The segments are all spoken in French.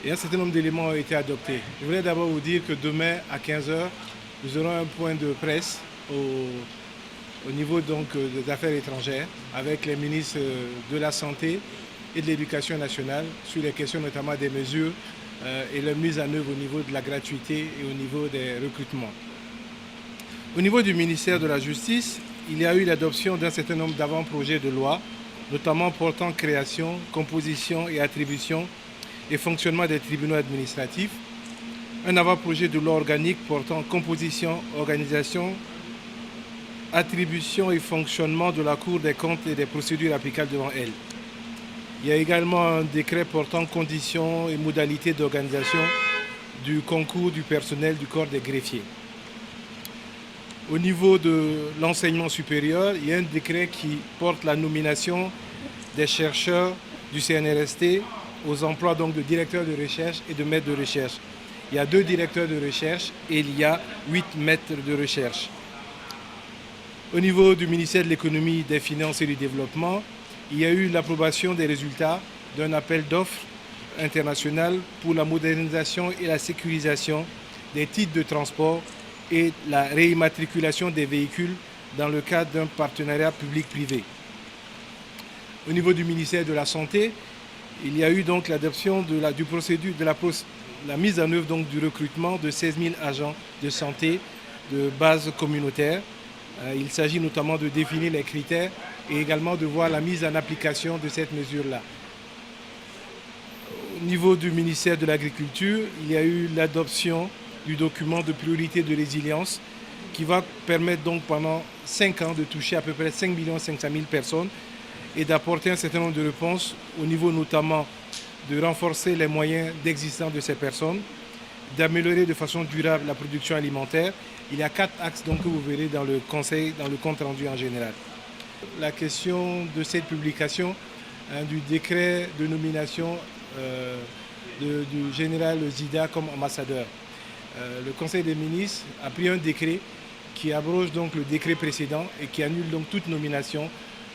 et un certain nombre d'éléments ont été adoptés. Je voulais d'abord vous dire que demain à 15 h, nous aurons un point de presse au niveau donc des affaires étrangères avec les ministres de la Santé et de l'Éducation nationale sur les questions notamment des mesures et leur mise en œuvre au niveau de la gratuité et au niveau des recrutements. Au niveau du ministère de la Justice, il y a eu l'adoption d'un certain nombre d'avant-projets de loi, notamment portant création, composition et attribution et fonctionnement des tribunaux administratifs, un avant-projet de loi organique portant composition, organisation, attribution et fonctionnement de la Cour des comptes et des procédures applicables devant elle. Il y a également un décret portant conditions et modalités d'organisation du concours du personnel du corps des greffiers. Au niveau de l'enseignement supérieur, il y a un décret qui porte la nomination des chercheurs du CNRST aux emplois donc de directeur de recherche et de maître de recherche. Il y a 2 directeurs de recherche et il y a 8 maîtres de recherche. Au niveau du ministère de l'économie, des finances et du développement, il y a eu l'approbation des résultats d'un appel d'offres international pour la modernisation et la sécurisation des titres de transport et la réimmatriculation des véhicules dans le cadre d'un partenariat public-privé. Au niveau du ministère de la Santé, il y a eu donc l'adoption de la mise en œuvre donc du recrutement de 16 000 agents de santé de base communautaire. Il s'agit notamment de définir les critères et également de voir la mise en application de cette mesure-là. Au niveau du ministère de l'Agriculture, il y a eu l'adoption du document de priorité de résilience qui va permettre donc pendant 5 ans de toucher à peu près 5 500 000 personnes et d'apporter un certain nombre de réponses au niveau notamment de renforcer les moyens d'existence de ces personnes, d'améliorer de façon durable la production alimentaire. Il y a 4 axes donc que vous verrez dans le conseil, dans le compte rendu en général. La question de cette publication du décret de nomination du général Zida comme ambassadeur. Le Conseil des ministres a pris un décret qui abroge donc le décret précédent et qui annule donc toute nomination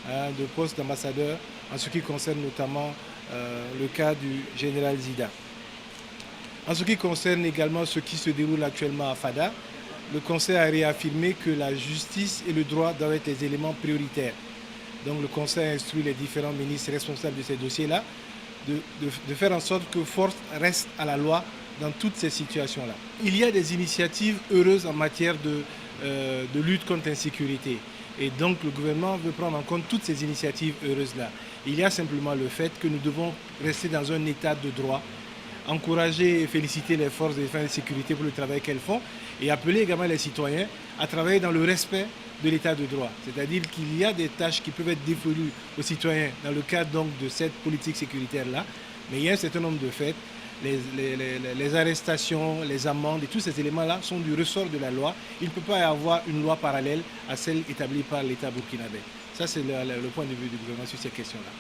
de poste d'ambassadeur en ce qui concerne notamment le cas du général Zida. En ce qui concerne également ce qui se déroule actuellement à Fada, le Conseil a réaffirmé que la justice et le droit doivent être les éléments prioritaires. Donc le Conseil a instruit les différents ministres responsables de ces dossiers-là de faire en sorte que force reste à la loi dans toutes ces situations-là. Il y a des initiatives heureuses en matière de lutte contre l'insécurité. Et donc le gouvernement veut prendre en compte toutes ces initiatives heureuses-là. Il y a simplement le fait que nous devons rester dans un état de droit, encourager et féliciter les forces de défense et de sécurité pour le travail qu'elles font et appeler également les citoyens à travailler dans le respect de l'état de droit. C'est-à-dire qu'il y a des tâches qui peuvent être dévolues aux citoyens dans le cadre donc de cette politique sécuritaire-là, mais il y a un certain nombre de faits. Les arrestations, les amendes et tous ces éléments-là sont du ressort de la loi. Il ne peut pas y avoir une loi parallèle à celle établie par l'État burkinabé. Ça, c'est le point de vue du gouvernement sur ces questions-là.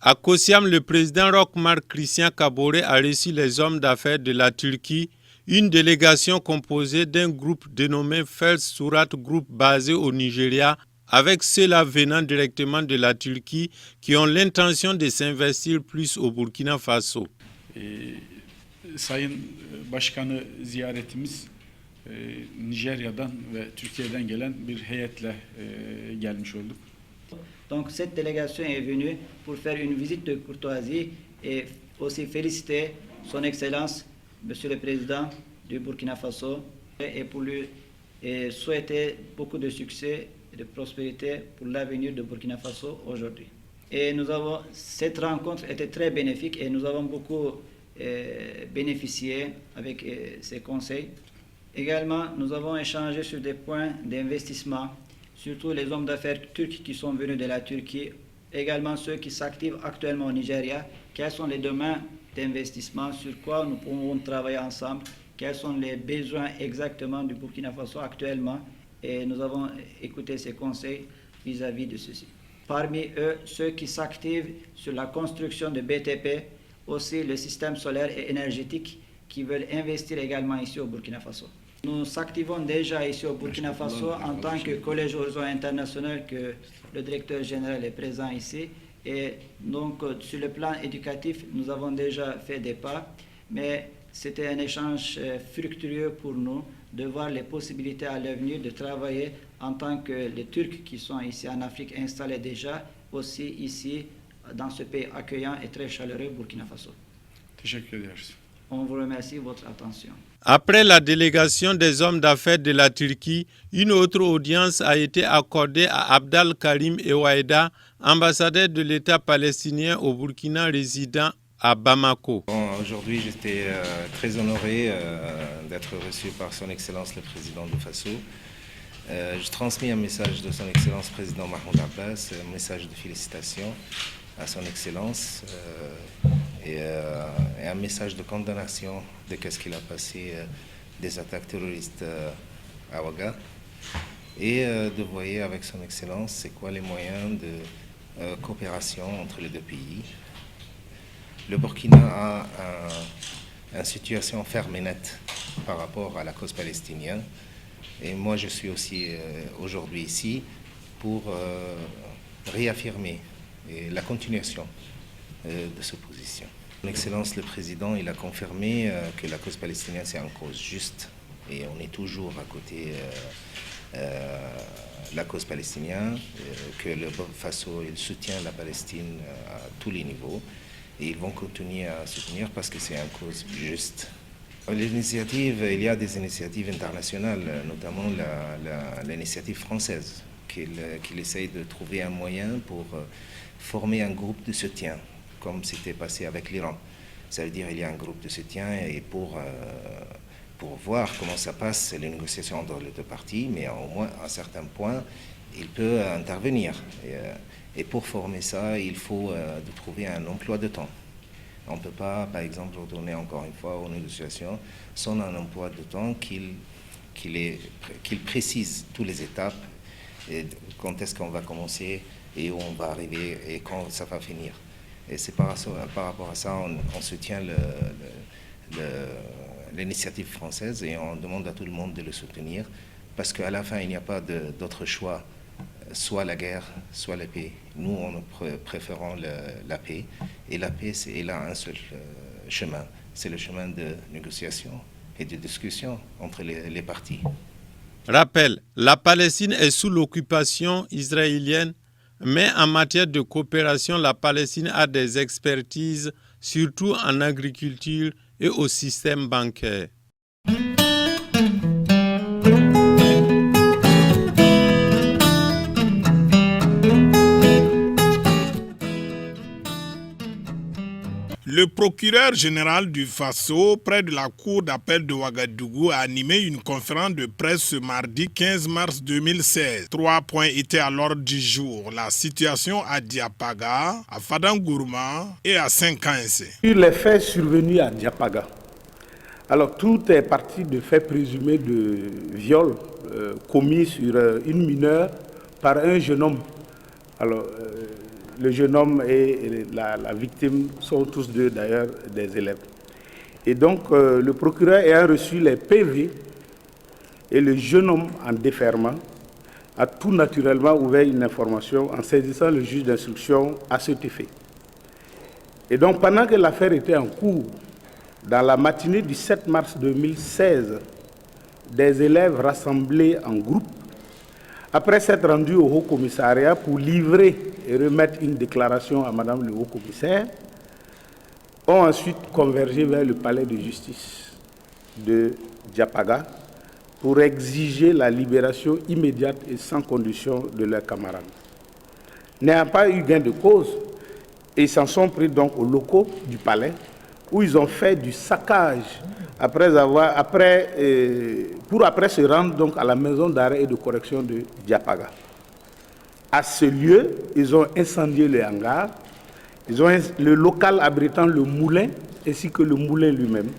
À Kosiam, le président Roch-Marc Christian Kaboré a reçu les hommes d'affaires de la Turquie, une délégation composée d'un groupe dénommé Fels Surat Group basé au Nigeria, avec ceux-là venant directement de la Turquie qui ont l'intention de s'investir plus au Burkina Faso. Sayın Başkanı ziyaretimiz Nijerya'dan ve Türkiye'den gelen bir heyetle gelmiş olduk. Donc cette délégation est venue pour faire une visite de courtoisie et aussi féliciter son Excellence, Monsieur le Président du Burkina Faso, et pour lui souhaiter beaucoup de succès et de prospérité pour l'avenir de Burkina Faso aujourd'hui. Et cette rencontre était très bénéfique et nous avons beaucoup bénéficié avec ces conseils. Également, nous avons échangé sur des points d'investissement, surtout les hommes d'affaires turcs qui sont venus de la Turquie, également ceux qui s'activent actuellement au Nigeria, quels sont les domaines d'investissement, sur quoi nous pouvons travailler ensemble, quels sont les besoins exactement du Burkina Faso actuellement, et nous avons écouté ces conseils vis-à-vis de ceci. Parmi eux, ceux qui s'activent sur la construction de BTP, aussi le système solaire et énergétique, qui veulent investir également ici au Burkina Faso. Nous activons déjà ici au Burkina Faso en tant que Collège Horizon International, que le directeur général est présent ici. Et donc, sur le plan éducatif, nous avons déjà fait des pas, mais c'était un échange fructueux pour nous de voir les possibilités à l'avenir de travailler en tant que les Turcs qui sont ici en Afrique installés déjà, aussi ici dans ce pays accueillant et très chaleureux, Burkina Faso. On vous remercie de votre attention. Après la délégation des hommes d'affaires de la Turquie, une autre audience a été accordée à Abdal Karim Ewaïda, ambassadeur de l'État palestinien au Burkina résident à Bamako. Aujourd'hui, j'étais très honoré d'être reçu par Son Excellence le Président de Faso. Je transmets un message de Son Excellence Président Mahmoud Abbas, un message de félicitations à Son Excellence et un message de condamnation de ce qu'il a passé des attaques terroristes à Ouaga et de voir avec Son Excellence c'est quoi les moyens de coopération entre les deux pays. Le Burkina a une situation ferme et nette par rapport à la cause palestinienne. Et moi, je suis aussi aujourd'hui ici pour réaffirmer la continuation de cette position. Son Excellence le Président, il a confirmé que la cause palestinienne, c'est une cause juste. Et on est toujours à côté la cause palestinienne, que le Burkina Faso il soutient la Palestine à tous les niveaux. Et ils vont continuer à soutenir parce que c'est une cause juste. L'initiative, il y a des initiatives internationales, notamment l'initiative française, qui essaye de trouver un moyen pour former un groupe de soutien, comme c'était passé avec l'Iran. Ça veut dire qu'il y a un groupe de soutien et pour voir comment ça passe les négociations entre les deux parties, mais au moins à un certain point, il peut intervenir. Et pour former ça, il faut trouver un emploi de temps. On ne peut pas, par exemple, retourner encore une fois aux négociations sans un emploi de temps qu'il précise toutes les étapes, et quand est-ce qu'on va commencer et où on va arriver et quand ça va finir. Et c'est par rapport à ça, on soutient l'initiative française et on demande à tout le monde de le soutenir parce qu'à la fin, il n'y a pas d'autre choix. Soit la guerre, soit la paix. Nous, nous préférons la paix. Et la paix, elle a un seul chemin. C'est le chemin de négociation et de discussion entre les parties. Rappel, la Palestine est sous l'occupation israélienne, mais en matière de coopération, la Palestine a des expertises, surtout en agriculture et au système bancaire. Le procureur général du Faso, près de la cour d'appel de Ouagadougou, a animé une conférence de presse ce mardi 15 mars 2016. 3 points étaient à l'ordre du jour. La situation à Diapaga, à Fadangourma et à Saint-Quince. Sur les faits survenus à Diapaga, alors tout est parti de faits présumés de viol commis sur une mineure par un jeune homme. Alors, le jeune homme et la victime sont tous deux d'ailleurs des élèves. Et donc le procureur ayant reçu les PV et le jeune homme en déferment a tout naturellement ouvert une information en saisissant le juge d'instruction à cet effet. Et donc pendant que l'affaire était en cours, dans la matinée du 7 mars 2016, des élèves rassemblés en groupe, après s'être rendus au Haut-Commissariat pour livrer et remettre une déclaration à Madame le Haut-Commissaire, ont ensuite convergé vers le palais de justice de Diapaga pour exiger la libération immédiate et sans condition de leurs camarades. N'ayant pas eu gain de cause, ils s'en sont pris donc aux locaux du palais où ils ont fait du saccage pour après se rendre donc à la maison d'arrêt et de correction de Diapaga. À ce lieu, ils ont incendié le hangar, ils ont le local abritant le moulin ainsi que le moulin lui-même.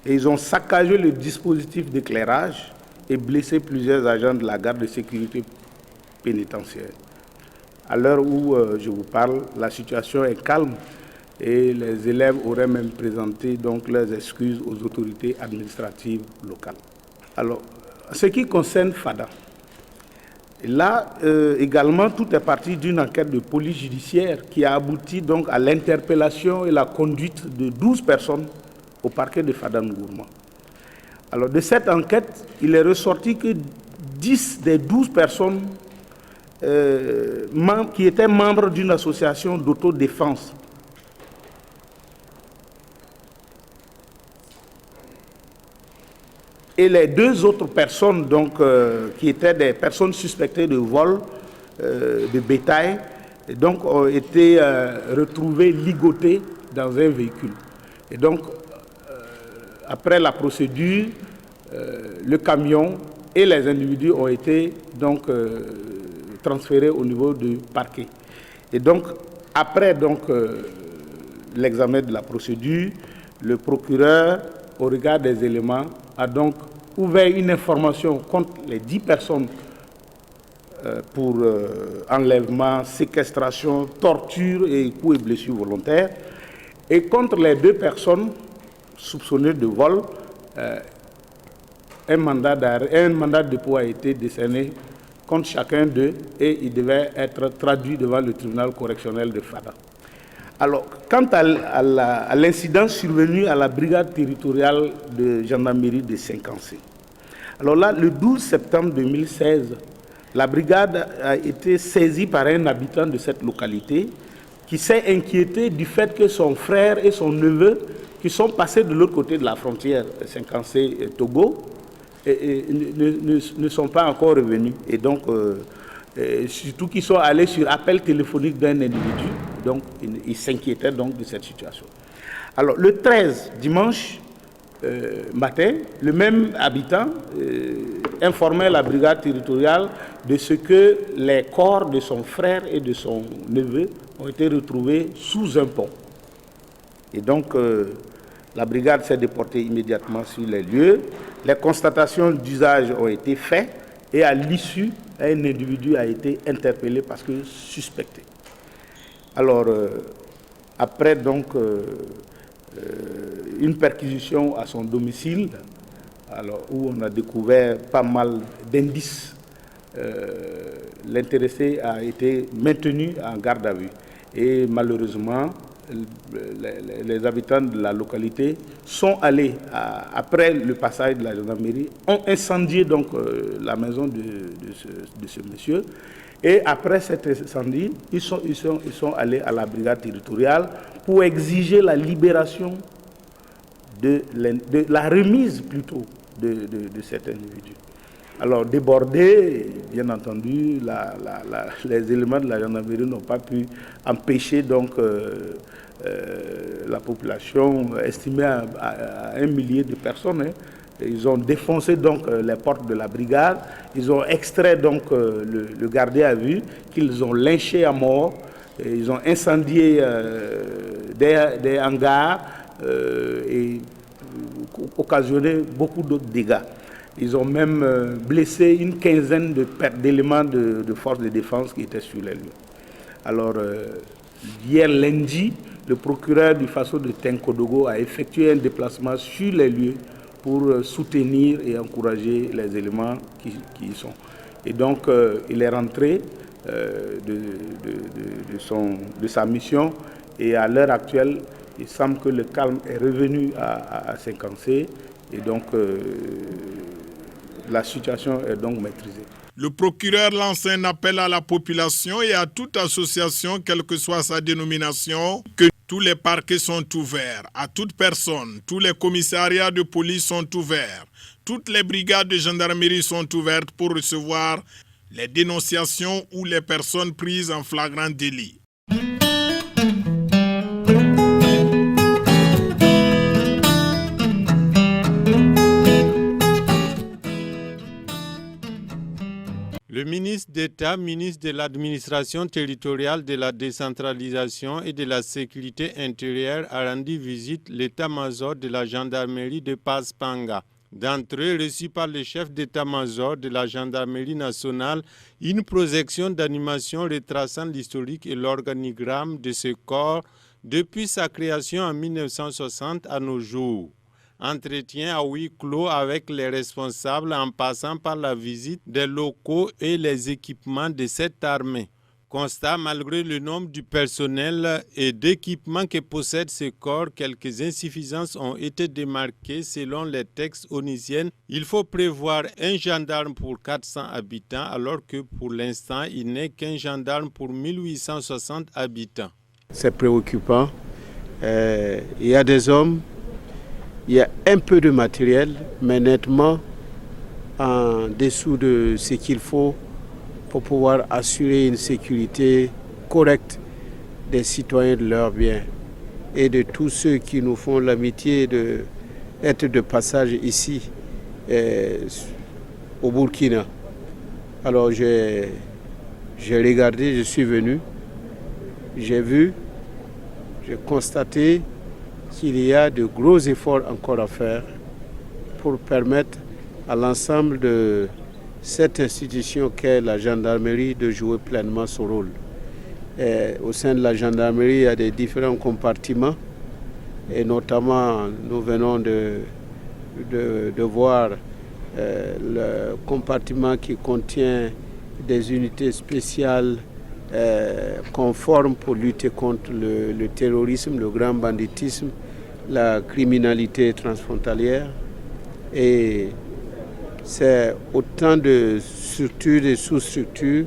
Et ils ont saccagé le dispositif d'éclairage et blessé plusieurs agents de la garde de sécurité pénitentiaire. À l'heure où je vous parle, la situation est calme et les élèves auraient même présenté donc leurs excuses aux autorités administratives locales. Alors, ce qui concerne Fada, là également, tout est parti d'une enquête de police judiciaire qui a abouti donc à l'interpellation et la conduite de 12 personnes au parquet de Fada Ngourma. Alors, de cette enquête, il est ressorti que 10 des 12 personnes qui étaient membres d'une association d'autodéfense. Et les 2 autres personnes, donc, qui étaient des personnes suspectées de vol de bétail, donc, ont été retrouvées ligotées dans un véhicule. Et donc, après la procédure, le camion et les individus ont été donc, transférés au niveau du parquet. Et donc, après l'examen de la procédure, le procureur, au regard des éléments, a donc ouvert une information contre les 10 personnes pour enlèvement, séquestration, torture et coups et blessures volontaires. Et contre les 2 personnes soupçonnées de vol, un mandat de dépôt a été décerné contre chacun d'eux et il devait être traduit devant le tribunal correctionnel de Fada. Alors, quant à l'incident survenu à la brigade territoriale de gendarmerie de Saint-Cancé, alors là, le 12 septembre 2016, la brigade a été saisie par un habitant de cette localité qui s'est inquiété du fait que son frère et son neveu, qui sont passés de l'autre côté de la frontière Saint-Cancé-Togo, ne sont pas encore revenus. Et donc, surtout qu'ils sont allés sur appel téléphonique d'un individu. Donc, ils s'inquiétaient donc de cette situation. Alors, le 13, dimanche matin, le même habitant informait la brigade territoriale de ce que les corps de son frère et de son neveu ont été retrouvés sous un pont. Et donc, la brigade s'est déportée immédiatement sur les lieux. Les constatations d'usage ont été faites et à l'issue, un individu a été interpellé parce que suspecté. Alors, après donc une perquisition à son domicile, alors, où on a découvert pas mal d'indices, l'intéressé a été maintenu en garde à vue. Et malheureusement, les habitants de la localité sont allés, après le passage de la gendarmerie, ont incendié donc la maison de ce monsieur. Et après cet incendie, ils sont allés à la brigade territoriale pour exiger la libération de la remise plutôt de cet individu. Alors débordés, bien entendu, les éléments de la gendarmerie n'ont pas pu empêcher donc la population estimée à 1 millier de personnes. Hein. Ils ont défoncé donc les portes de la brigade, ils ont extrait donc le gardé à vue, qu'ils ont lynché à mort, et ils ont incendié des hangars et occasionné beaucoup d'autres dégâts. Ils ont même blessé une quinzaine d'éléments de forces de défense qui étaient sur les lieux. Alors, hier lundi, le procureur du Faso de Tenkodogo a effectué un déplacement sur les lieux pour soutenir et encourager les éléments qui y sont. Et donc, il est rentré de sa mission et à l'heure actuelle, il semble que le calme est revenu à Saint-Cancé et donc la situation est donc maîtrisée. Le procureur lance un appel à la population et à toute association, quelle que soit sa dénomination, que tous les parquets sont ouverts à toute personne, tous les commissariats de police sont ouverts, toutes les brigades de gendarmerie sont ouvertes pour recevoir les dénonciations ou les personnes prises en flagrant délit. Le ministre d'État, ministre de l'Administration territoriale, de la décentralisation et de la sécurité intérieure a rendu visite l'état-major de la gendarmerie de Paspanga. D'entrée, reçu par le chef d'état-major de la gendarmerie nationale, une projection d'animation retraçant l'historique et l'organigramme de ce corps depuis sa création en 1960 à nos jours. entretien à huis clos avec les responsables en passant par la visite des locaux et les équipements de cette armée. Constat, malgré le nombre du personnel et d'équipements que possède ce corps, quelques insuffisances ont été démarquées selon les textes onusiens. Il faut prévoir un gendarme pour 400 habitants alors que pour l'instant, il n'est qu'un gendarme pour 1860 habitants. C'est préoccupant. Il y a des hommes, il y a un peu de matériel, mais nettement en dessous de ce qu'il faut pour pouvoir assurer une sécurité correcte des citoyens, de leurs biens et de tous ceux qui nous font l'amitié d'être de passage ici au Burkina. Alors j'ai regardé, je suis venu, j'ai vu, j'ai constaté qu'il y a de gros efforts encore à faire pour permettre à l'ensemble de cette institution qu'est la gendarmerie de jouer pleinement son rôle. Au sein de la gendarmerie, il y a des différents compartiments et notamment nous venons de voir le compartiment qui contient des unités spéciales conformes pour lutter contre le terrorisme, le grand banditisme, la criminalité transfrontalière. Et c'est autant de structures et sous-structures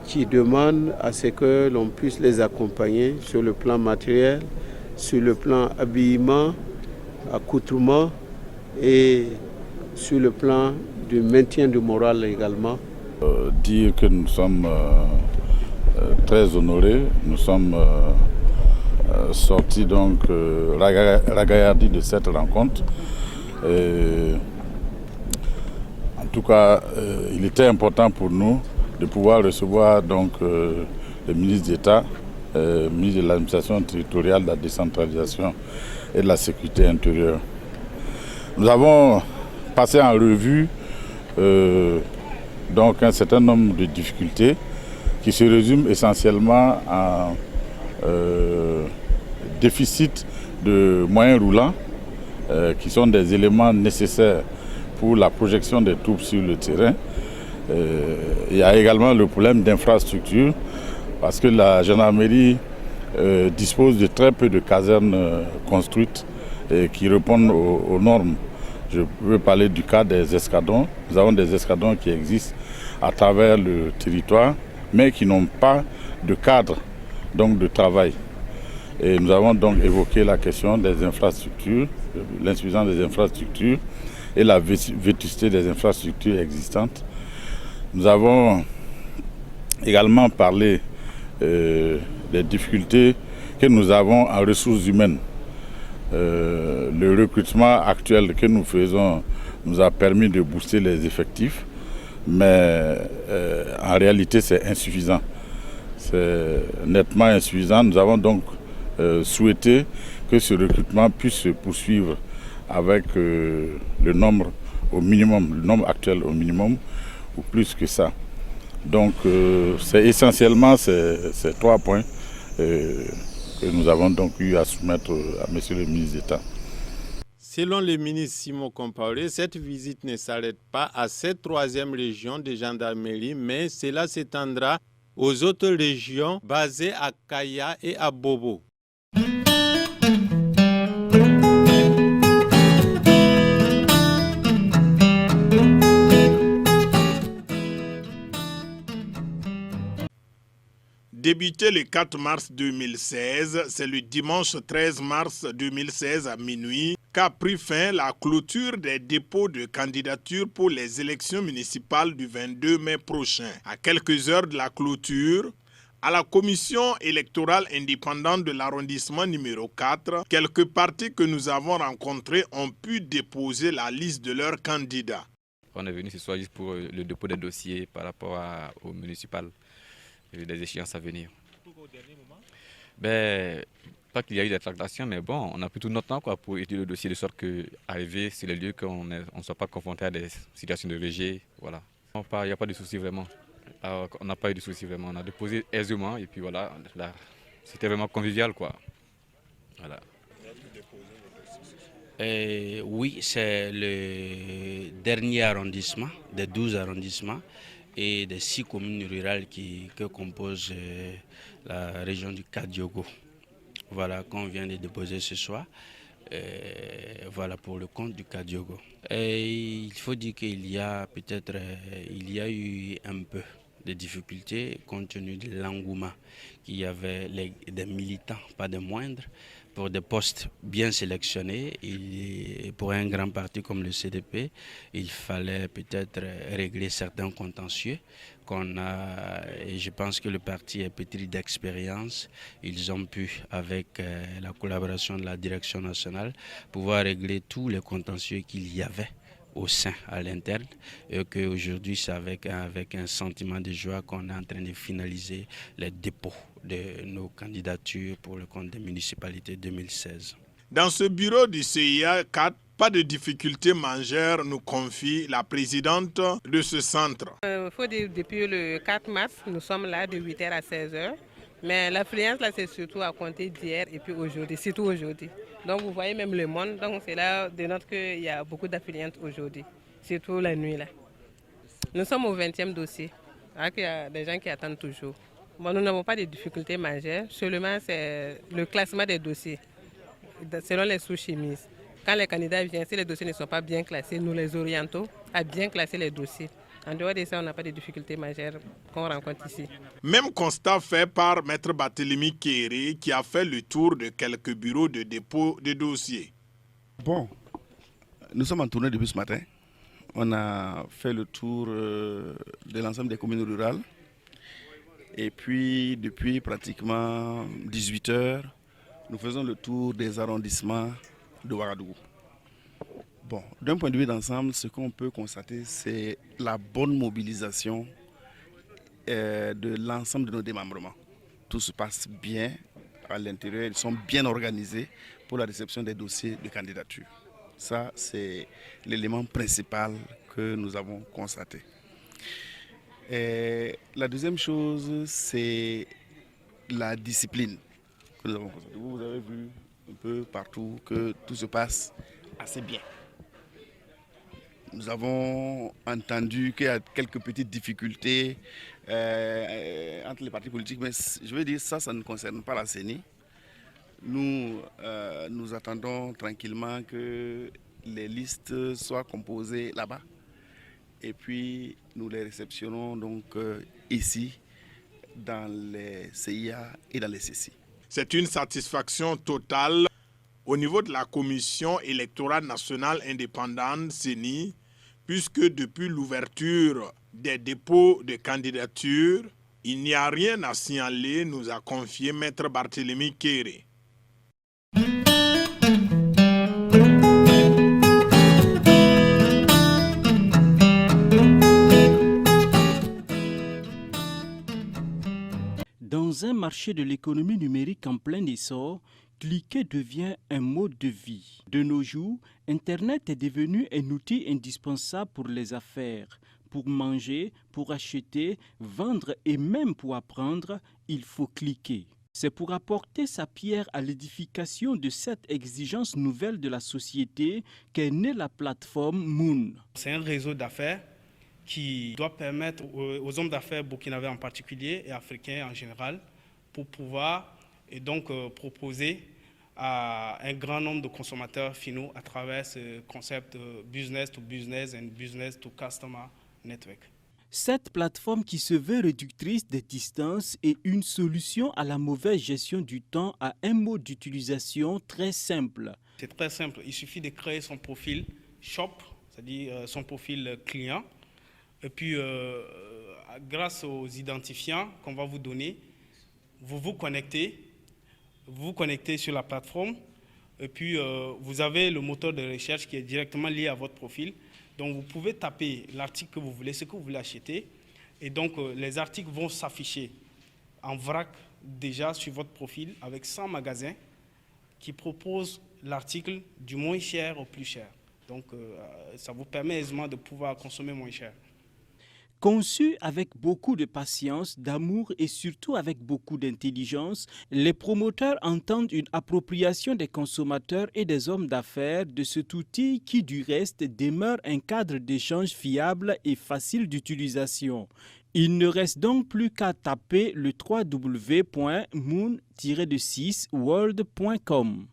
qui demandent à ce que l'on puisse les accompagner sur le plan matériel, sur le plan habillement, accoutrement et sur le plan du maintien du moral également. Dire que nous sommes très honorés, nous sommes sortis donc ragaillardis de cette rencontre. En tout cas, il était important pour nous de pouvoir recevoir donc, le ministre d'État, ministre de l'administration territoriale, de la décentralisation et de la sécurité intérieure. Nous avons passé en revue donc un certain nombre de difficultés qui se résument essentiellement en déficit de moyens roulants qui sont des éléments nécessaires pour la projection des troupes sur le terrain. Il y a également le problème d'infrastructure parce que la gendarmerie dispose de très peu de casernes construites qui répondent aux normes. Je veux parler du cas des escadrons. Nous avons des escadrons qui existent à travers le territoire, mais qui n'ont pas de cadre donc, de travail. Et nous avons donc évoqué la question des infrastructures, l'insuffisance des infrastructures et la vétusté des infrastructures existantes. Nous avons également parlé des difficultés que nous avons en ressources humaines. Le recrutement actuel que nous faisons nous a permis de booster les effectifs, mais en réalité c'est insuffisant. C'est nettement insuffisant. Nous avons donc souhaité que ce recrutement puisse se poursuivre avec le nombre au minimum, le nombre actuel au minimum, ou plus que ça. Donc c'est essentiellement ces 3 points que nous avons donc eu à soumettre à M. le ministre d'État. Selon le ministre Simon Compaoré, cette visite ne s'arrête pas à cette 3e région de gendarmerie, mais cela s'étendra aux autres régions basées à Kaya et à Bobo. Débuté le 4 mars 2016, c'est le dimanche 13 mars 2016 à minuit qu'a pris fin la clôture des dépôts de candidature pour les élections municipales du 22 mai prochain. À quelques heures de la clôture, à la commission électorale indépendante de l'arrondissement numéro 4, quelques partis que nous avons rencontrés ont pu déposer la liste de leurs candidats. On est venu ce soir juste pour le dépôt des dossiers par rapport au municipal. Des échéances à venir. Au dernier moment? Pas qu'il y a eu des tractations, mais bon, on a pris tout notre temps pour étudier le dossier de sorte qu'arriver sur les lieux qu'on ne soit pas confronté à des situations de rejet. Voilà. Il n'y a pas de souci vraiment. Alors, on n'a pas eu de souci vraiment. On a déposé aisément et puis voilà, c'était vraiment convivial quoi. Voilà. Oui, c'est le dernier arrondissement, des 12 arrondissements et des 6 communes rurales que composent la région du Kadiogo. Voilà, qu'on vient de déposer ce soir. Voilà pour le compte du Kadiogo. Il faut dire qu'il y a peut-être eu un peu de difficultés compte tenu de l'engouement qu'il y avait des militants, pas des moindres, pour des postes bien sélectionnés. Et pour un grand parti comme le CDP, il fallait peut-être régler certains contentieux qu'on a. Et je pense que le parti est pétri d'expérience. Ils ont pu, avec la collaboration de la direction nationale, pouvoir régler tous les contentieux qu'il y avait au sein, à l'interne, et qu'aujourd'hui c'est avec un sentiment de joie qu'on est en train de finaliser les dépôts de nos candidatures pour le compte des municipalités 2016. Dans ce bureau du CIA 4, pas de difficultés majeures, nous confie la présidente de ce centre. Il faut dire depuis le 4 mars, nous sommes là de 8h à 16h. Mais l'affluence, là, c'est surtout à compter d'hier et puis aujourd'hui, surtout aujourd'hui. Donc, vous voyez même le monde, donc c'est là de note qu'il y a beaucoup d'affluence aujourd'hui, surtout la nuit, là. Nous sommes au 20e dossier, alors qu'il y a des gens qui attendent toujours. Bon, nous n'avons pas de difficultés majeures, seulement c'est le classement des dossiers, selon les sous-chemises. Quand les candidats viennent, si les dossiers ne sont pas bien classés, nous les orientons à bien classer les dossiers. En dehors de ça, on n'a pas de difficultés majeures qu'on rencontre ici. Même constat fait par Maître Barthélemy Kéré qui a fait le tour de quelques bureaux de dépôt de dossiers. Bon, nous sommes en tournée depuis ce matin. On a fait le tour de l'ensemble des communes rurales. Et puis, depuis pratiquement 18 heures, nous faisons le tour des arrondissements de Ouagadougou. Bon, d'un point de vue d'ensemble, ce qu'on peut constater, c'est la bonne mobilisation de l'ensemble de nos démembrements. Tout se passe bien à l'intérieur, ils sont bien organisés pour la réception des dossiers de candidature. Ça, c'est l'élément principal que nous avons constaté. Et la deuxième chose, c'est la discipline que nous avons constatée. Vous avez vu un peu partout que tout se passe assez bien. Nous avons entendu qu'il y a quelques petites difficultés entre les partis politiques, mais je veux dire ça ne concerne pas la CENI. Nous attendons tranquillement que les listes soient composées là-bas et puis nous les réceptionnons donc ici dans les CIA et dans les CECI. C'est une satisfaction totale au niveau de la Commission électorale nationale indépendante CENI, puisque depuis l'ouverture des dépôts de candidature, il n'y a rien à signaler, nous a confié Maître Barthélemy Kéré. Dans un marché de l'économie numérique en plein essor, cliquer devient un mode de vie. De nos jours, Internet est devenu un outil indispensable pour les affaires. Pour manger, pour acheter, vendre et même pour apprendre, il faut cliquer. C'est pour apporter sa pierre à l'édification de cette exigence nouvelle de la société qu'est née la plateforme Moon. C'est un réseau d'affaires qui doit permettre aux hommes d'affaires burkinabés en particulier et africains en général pour pouvoir et donc proposer à un grand nombre de consommateurs finaux à travers ce concept business to business and business to customer network. Cette plateforme qui se veut réductrice des distances est une solution à la mauvaise gestion du temps à un mode d'utilisation très simple. C'est très simple, il suffit de créer son profil shop, c'est-à-dire son profil client, et puis grâce aux identifiants qu'on va vous donner, vous vous connectez sur la plateforme, et puis vous avez le moteur de recherche qui est directement lié à votre profil. Donc vous pouvez taper l'article que vous voulez, ce que vous voulez acheter, et donc les articles vont s'afficher en vrac déjà sur votre profil avec 100 magasins qui proposent l'article du moins cher au plus cher. Donc ça vous permet aisément de pouvoir consommer moins cher. Conçu avec beaucoup de patience, d'amour et surtout avec beaucoup d'intelligence, les promoteurs entendent une appropriation des consommateurs et des hommes d'affaires de cet outil qui, du reste, demeure un cadre d'échange fiable et facile d'utilisation. Il ne reste donc plus qu'à taper le www.moon-6world.com.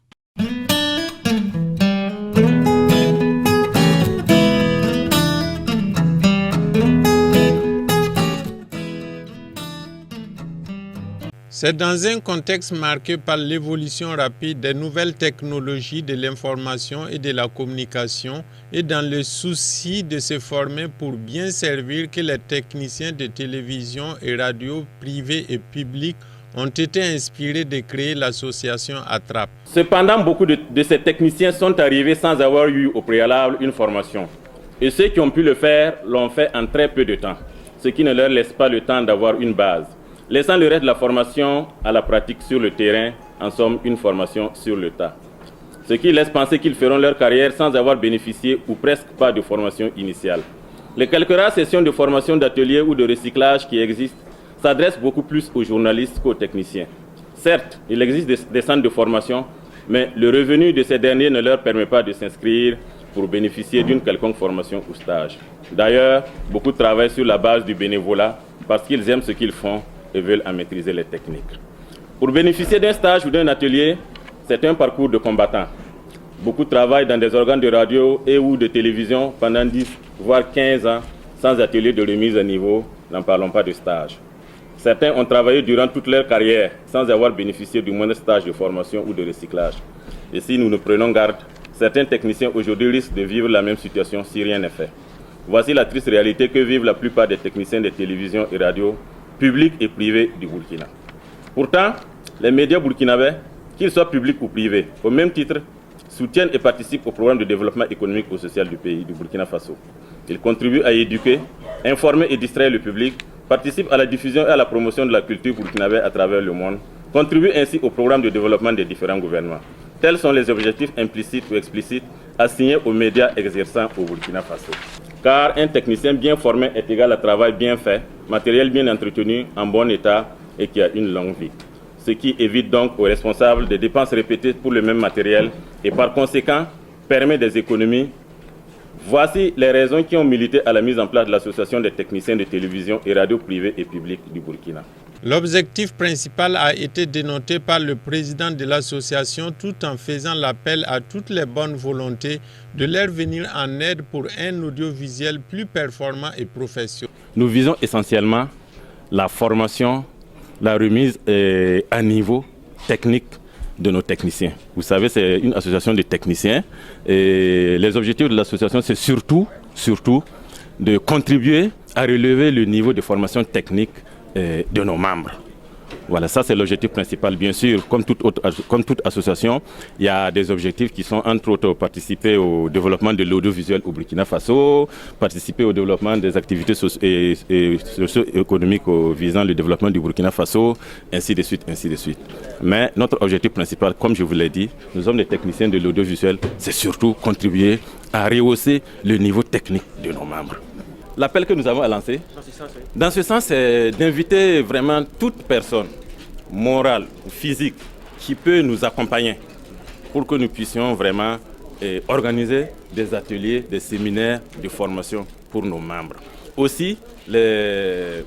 C'est dans un contexte marqué par l'évolution rapide des nouvelles technologies de l'information et de la communication et dans le souci de se former pour bien servir que les techniciens de télévision et radio privés et publics ont été inspirés de créer l'association Attrape. Cependant, beaucoup de ces techniciens sont arrivés sans avoir eu au préalable une formation. Et ceux qui ont pu le faire l'ont fait en très peu de temps, ce qui ne leur laisse pas le temps d'avoir une base. Laissant le reste de la formation à la pratique sur le terrain, en somme une formation sur le tas. Ce qui laisse penser qu'ils feront leur carrière sans avoir bénéficié ou presque pas de formation initiale. Les quelques rares sessions de formation d'atelier ou de recyclage qui existent s'adressent beaucoup plus aux journalistes qu'aux techniciens. Certes, il existe des centres de formation, mais le revenu de ces derniers ne leur permet pas de s'inscrire pour bénéficier d'une quelconque formation ou stage. D'ailleurs, beaucoup travaillent sur la base du bénévolat parce qu'ils aiment ce qu'ils font et veulent en maîtriser les techniques. Pour bénéficier d'un stage ou d'un atelier, c'est un parcours de combattant. Beaucoup travaillent dans des organes de radio et ou de télévision pendant 10, voire 15 ans, sans atelier de remise à niveau, n'en parlons pas de stage. Certains ont travaillé durant toute leur carrière sans avoir bénéficié du moindre stage de formation ou de recyclage. Et si nous nous prenons garde, certains techniciens aujourd'hui risquent de vivre la même situation si rien n'est fait. Voici la triste réalité que vivent la plupart des techniciens de télévision et radio, publics et privés du Burkina. Pourtant, les médias burkinabés, qu'ils soient publics ou privés, au même titre, soutiennent et participent au programme de développement économique et social du pays, du Burkina Faso. Ils contribuent à éduquer, informer et distraire le public, participent à la diffusion et à la promotion de la culture burkinabé à travers le monde, contribuent ainsi au programme de développement des différents gouvernements. Tels sont les objectifs implicites ou explicites assignés aux médias exerçant au Burkina Faso. Car un technicien bien formé est égal à travail bien fait, matériel bien entretenu, en bon état et qui a une longue vie. Ce qui évite donc aux responsables des dépenses répétées pour le même matériel et par conséquent permet des économies. Voici les raisons qui ont milité à la mise en place de l'association des techniciens de télévision et radio privés et publics du Burkina. L'objectif principal a été dénoté par le président de l'association tout en faisant l'appel à toutes les bonnes volontés de leur venir en aide pour un audiovisuel plus performant et professionnel. Nous visons essentiellement la formation, la remise à niveau technique de nos techniciens. Vous savez, c'est une association de techniciens et les objectifs de l'association, c'est surtout de contribuer à relever le niveau de formation technique de nos membres. Voilà, ça c'est l'objectif principal. Bien sûr, comme toute association, il y a des objectifs qui sont entre autres participer au développement de l'audiovisuel au Burkina Faso, participer au développement des activités socio-économiques visant le développement du Burkina Faso, ainsi de suite, ainsi de suite. Mais notre objectif principal, comme je vous l'ai dit, nous sommes des techniciens de l'audiovisuel, c'est surtout contribuer à rehausser le niveau technique de nos membres. L'appel que nous avons à lancer, dans ce sens, c'est d'inviter vraiment toute personne morale ou physique qui peut nous accompagner pour que nous puissions vraiment organiser des ateliers, des séminaires de formation pour nos membres. Aussi, que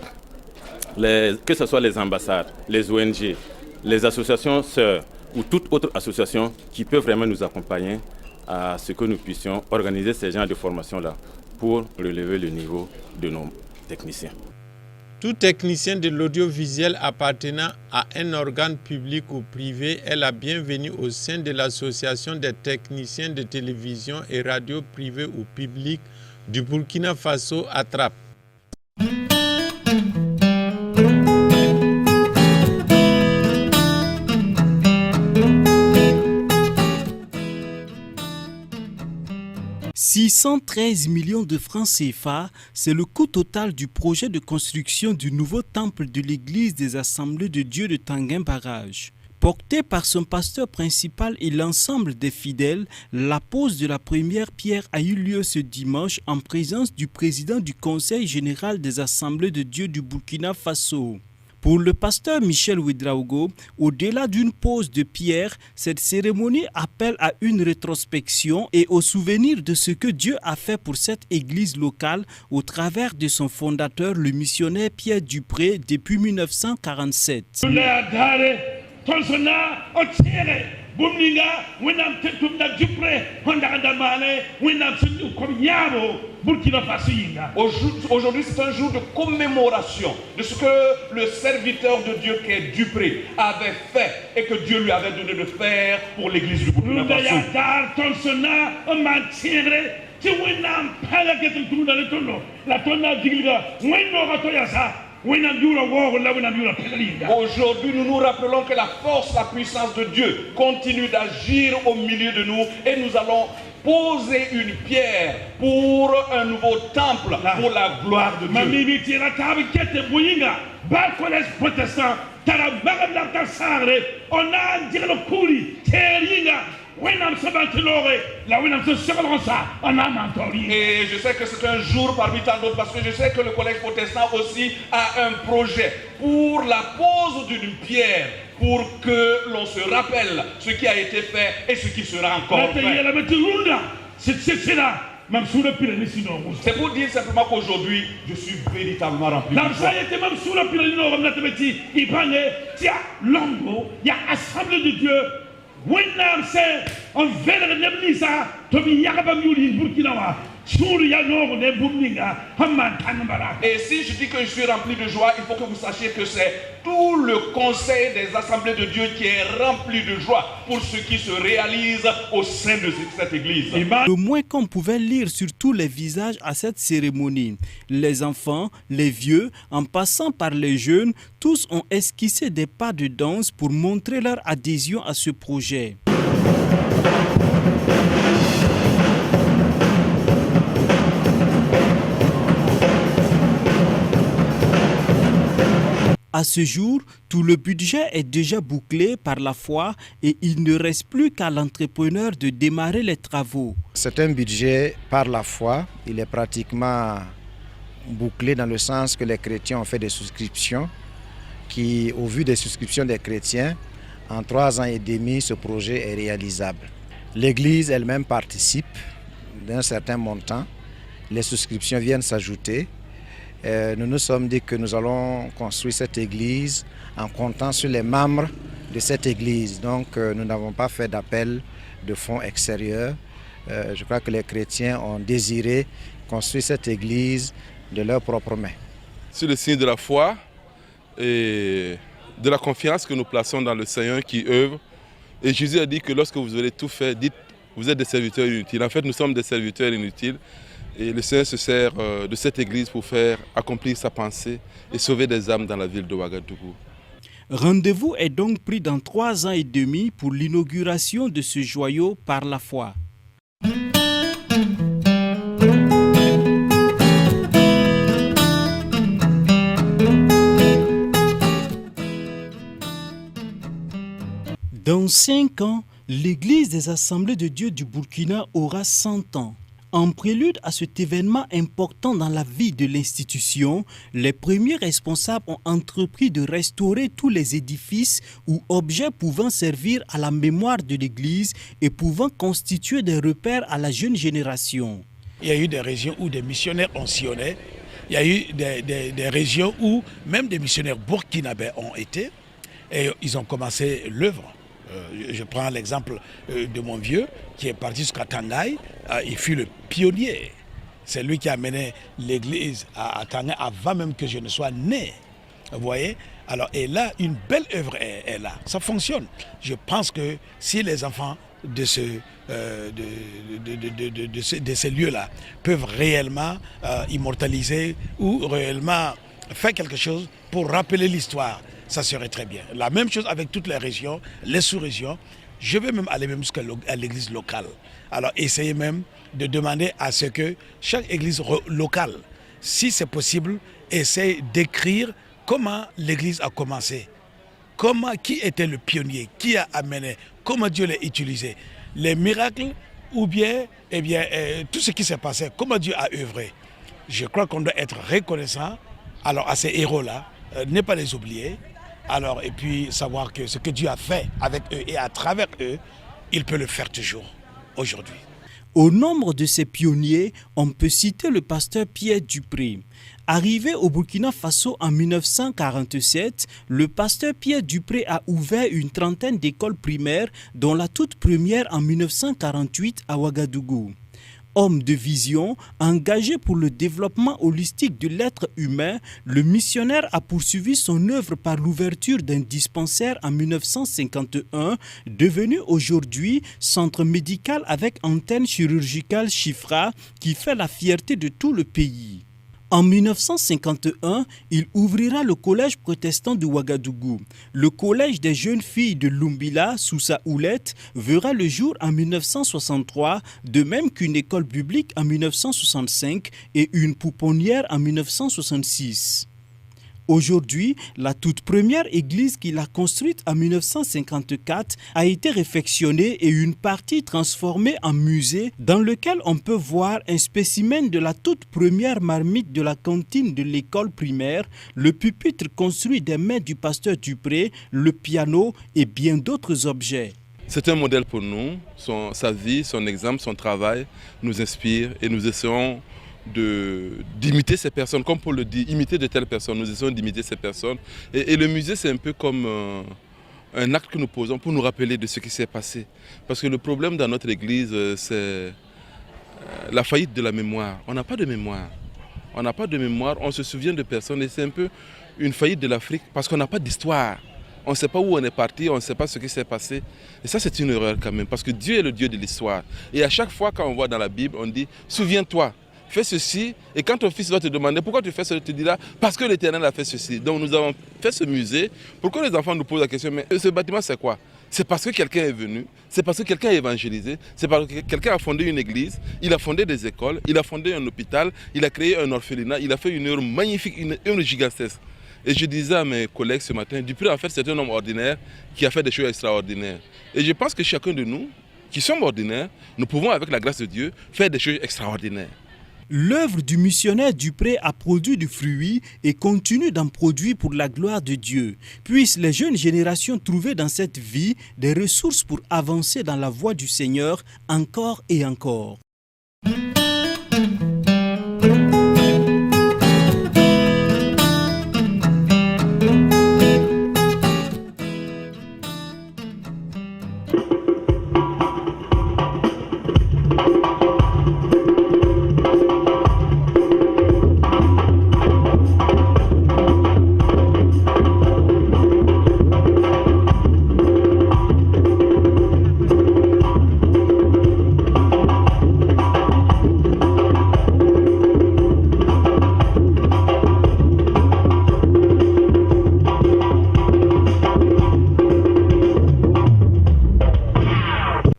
ce soit les ambassades, les ONG, les associations sœurs ou toute autre association qui peut vraiment nous accompagner à ce que nous puissions organiser ces genres de formations-là pour relever le niveau de nos techniciens. Tout technicien de l'audiovisuel appartenant à un organe public ou privé est la bienvenue au sein de l'association des techniciens de télévision et radio privés ou publics du Burkina Faso Attrape. « 613 millions de francs CFA, c'est le coût total du projet de construction du nouveau temple de l'église des Assemblées de Dieu de Tanguin Barrage. Porté par son pasteur principal et l'ensemble des fidèles, la pose de la première pierre a eu lieu ce dimanche en présence du président du Conseil général des Assemblées de Dieu du Burkina Faso. Pour le pasteur Michel Ouedraogo, au-delà d'une pose de pierre, cette cérémonie appelle à une rétrospection et au souvenir de ce que Dieu a fait pour cette église locale au travers de son fondateur, le missionnaire Pierre Dupré, depuis 1947. Aujourd'hui, c'est un jour de commémoration de ce que le serviteur de Dieu qui est Dupré avait fait et que Dieu lui avait donné de faire pour l'église du Burkina Faso. Aujourd'hui, nous nous rappelons que la force, la puissance de Dieu continue d'agir au milieu de nous et nous allons poser une pierre pour un nouveau temple pour la gloire de Dieu. Et je sais que c'est un jour parmi tant d'autres parce que je sais que le collège protestant aussi a un projet pour la pose d'une pierre pour que l'on se rappelle ce qui a été fait et ce qui sera encore fait. C'est pour dire simplement qu'aujourd'hui, je suis véritablement rempli de joie. Il y a Assemblée de Dieu. Et si je dis que je suis rempli de joie, il faut que vous sachiez que c'est tout le conseil des assemblées de Dieu qui est rempli de joie pour ce qui se réalise au sein de cette église. Le moins qu'on pouvait lire sur tous les visages à cette cérémonie, les enfants, les vieux, en passant par les jeunes, tous ont esquissé des pas de danse pour montrer leur adhésion à ce projet. À ce jour, tout le budget est déjà bouclé par la foi et il ne reste plus qu'à l'entrepreneur de démarrer les travaux. C'est un budget par la foi, il est pratiquement bouclé dans le sens que les chrétiens ont fait des souscriptions qui, au vu des souscriptions des chrétiens, en 3 ans et demi, ce projet est réalisable. L'Église elle-même participe d'un certain montant, les souscriptions viennent s'ajouter. Nous nous sommes dit que nous allons construire cette église en comptant sur les membres de cette église. Donc nous n'avons pas fait d'appel de fonds extérieurs. Je crois que les chrétiens ont désiré construire cette église de leurs propres mains. C'est le signe de la foi et de la confiance que nous plaçons dans le Seigneur qui œuvre. Et Jésus a dit que lorsque vous aurez tout fait, dites, vous êtes des serviteurs inutiles. En fait, nous sommes des serviteurs inutiles. Et le Seigneur se sert de cette église pour faire accomplir sa pensée et sauver des âmes dans la ville de Ouagadougou. Rendez-vous est donc pris dans 3 ans et demi pour l'inauguration de ce joyau par la foi. Dans 5 ans, l'Église des Assemblées de Dieu du Burkina aura 100 ans. En prélude à cet événement important dans la vie de l'institution, les premiers responsables ont entrepris de restaurer tous les édifices ou objets pouvant servir à la mémoire de l'Église et pouvant constituer des repères à la jeune génération. Il y a eu des régions où des missionnaires ont sillonné. Il y a eu des régions où même des missionnaires burkinabés ont été et ils ont commencé l'œuvre. Je prends l'exemple de mon vieux qui est parti jusqu'à Tangaï. Il fut le pionnier. C'est lui qui a mené l'église à Tangaï avant même que je ne sois né. Vous voyez? Alors, et là, une belle œuvre est là. Ça fonctionne. Je pense que si les enfants de ces lieux-là peuvent réellement immortaliser ou réellement faire quelque chose pour rappeler l'histoire, ça serait très bien. La même chose avec toutes les régions, les sous-régions. Je vais même aller même jusqu'à l'église locale. Alors essayez même de demander à ce que chaque église locale, si c'est possible, essaye d'écrire comment l'église a commencé. qui était le pionnier, qui a amené, comment Dieu l'a utilisé, les miracles ou bien, tout ce qui s'est passé, comment Dieu a œuvré. Je crois qu'on doit être reconnaissant alors à ces héros-là, ne pas les oublier, alors, et puis savoir que ce que Dieu a fait avec eux et à travers eux, il peut le faire toujours, aujourd'hui. Au nombre de ces pionniers, on peut citer le pasteur Pierre Dupré. Arrivé au Burkina Faso en 1947, le pasteur Pierre Dupré a ouvert une trentaine d'écoles primaires, dont la toute première en 1948 à Ouagadougou. Homme de vision, engagé pour le développement holistique de l'être humain, le missionnaire a poursuivi son œuvre par l'ouverture d'un dispensaire en 1951, devenu aujourd'hui centre médical avec antenne chirurgicale Chifra, qui fait la fierté de tout le pays. En 1951, il ouvrira le collège protestant de Ouagadougou. Le collège des jeunes filles de Lumbila, sous sa houlette, verra le jour en 1963, de même qu'une école biblique en 1965 et une pouponnière en 1966. Aujourd'hui, la toute première église qu'il a construite en 1954 a été réfectionnée et une partie transformée en musée dans lequel on peut voir un spécimen de la toute première marmite de la cantine de l'école primaire, le pupitre construit des mains du pasteur Dupré, le piano et bien d'autres objets. C'est un modèle pour nous, sa vie, son exemple, son travail nous inspire et nous essayons d'imiter ces personnes, comme Paul le dit, imiter de telles personnes, nous essayons d'imiter ces personnes. Et le musée, c'est un peu comme un acte que nous posons pour nous rappeler de ce qui s'est passé. Parce que le problème dans notre église, c'est la faillite de la mémoire. On n'a pas de mémoire. On n'a pas de mémoire, on se souvient de personnes et c'est un peu une faillite de l'Afrique parce qu'on n'a pas d'histoire. On ne sait pas où on est parti, on ne sait pas ce qui s'est passé. Et ça, c'est une erreur quand même, parce que Dieu est le Dieu de l'histoire. Et à chaque fois, quand on voit dans la Bible, on dit « Souviens-toi ». Fais ceci, et quand ton fils va te demander pourquoi tu fais cela, tu te diras parce que l'Éternel a fait ceci. Donc nous avons fait ce musée. Pourquoi les enfants nous posent la question, mais ce bâtiment c'est quoi? C'est parce que quelqu'un est venu, c'est parce que quelqu'un a évangélisé, c'est parce que quelqu'un a fondé une église, il a fondé des écoles, il a fondé un hôpital, il a créé un orphelinat, il a fait une œuvre magnifique, une œuvre gigantesque. Et je disais à mes collègues ce matin, Dupré en fait c'est un homme ordinaire qui a fait des choses extraordinaires. Et je pense que chacun de nous, qui sommes ordinaires, nous pouvons avec la grâce de Dieu faire des choses extraordinaires. L'œuvre du missionnaire Dupré a produit du fruit et continue d'en produire pour la gloire de Dieu. Puissent les jeunes générations trouver dans cette vie des ressources pour avancer dans la voie du Seigneur encore et encore.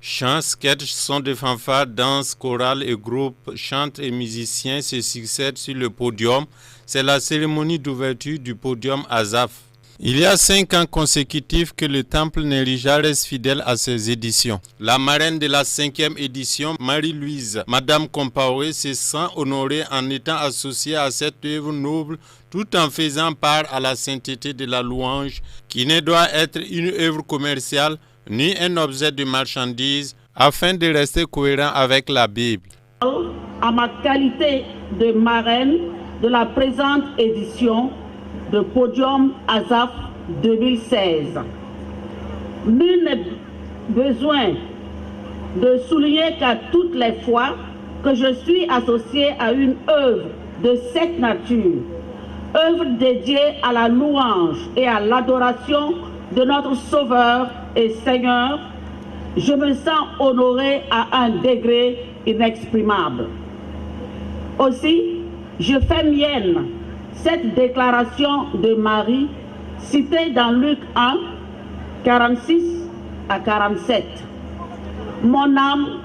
Chants, sketchs, sons de fanfare, danse, chorale et groupe, chantent et musiciens se succèdent sur le podium. C'est la cérémonie d'ouverture du podium Azaf. Il y a 5 ans consécutifs que le temple Nerija reste fidèle à ses éditions. La marraine de la 5e édition, Marie-Louise, Madame Compaoré, se sent honorée en étant associée à cette œuvre noble tout en faisant part à la sainteté de la louange qui ne doit être une œuvre commerciale ni un objet de marchandise, afin de rester cohérent avec la Bible. À ma qualité de marraine de la présente édition de Podium Azaf 2016, nul n'est besoin de souligner qu'à toutes les fois que je suis associé à une œuvre de cette nature, œuvre dédiée à la louange et à l'adoration de notre Sauveur et Seigneur, je me sens honoré à un degré inexprimable. Aussi, je fais mienne cette déclaration de Marie citée dans Luc 1, 46 à 47. Mon âme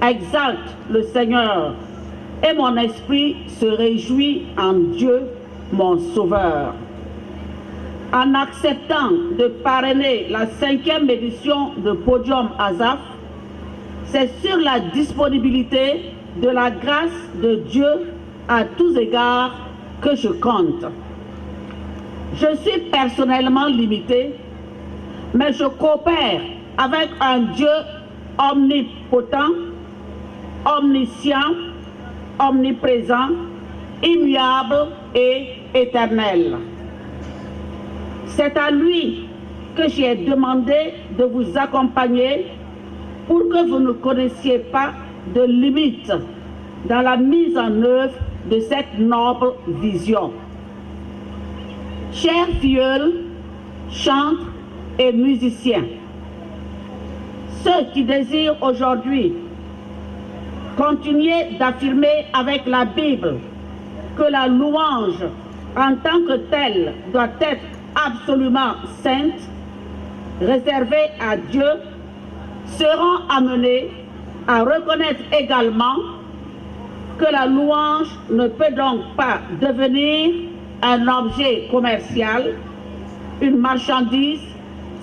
exalte le Seigneur et mon esprit se réjouit en Dieu, mon Sauveur. en acceptant de parrainer la 5e édition de Podium Azaf, c'est sur la disponibilité de la grâce de Dieu à tous égards que je compte. Je suis personnellement limité, mais je coopère avec un Dieu omnipotent, omniscient, omniprésent, immuable et éternel. C'est à lui que j'ai demandé de vous accompagner pour que vous ne connaissiez pas de limites dans la mise en œuvre de cette noble vision. Chers filleuls, chantres et musiciens, ceux qui désirent aujourd'hui continuer d'affirmer avec la Bible que la louange en tant que telle doit être absolument sainte, réservée à Dieu, seront amenés à reconnaître également que la louange ne peut donc pas devenir un objet commercial, une marchandise,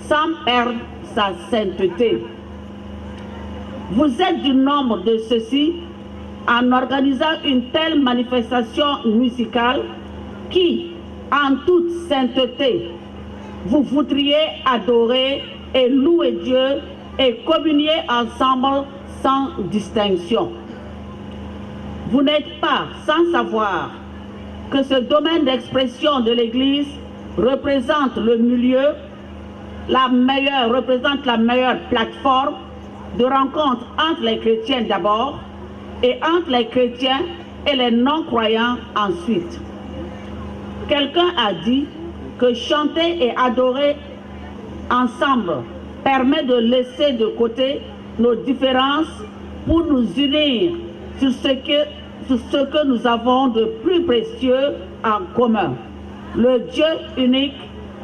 sans perdre sa sainteté. Vous êtes du nombre de ceux-ci en organisant une telle manifestation musicale qui, en toute sainteté, vous voudriez adorer et louer Dieu et communier ensemble sans distinction. Vous n'êtes pas sans savoir que ce domaine d'expression de l'Église représente le milieu, représente la meilleure plateforme de rencontre entre les chrétiens d'abord et entre les chrétiens et les non-croyants ensuite. Quelqu'un a dit que chanter et adorer ensemble permet de laisser de côté nos différences pour nous unir sur ce que nous avons de plus précieux en commun. Le Dieu unique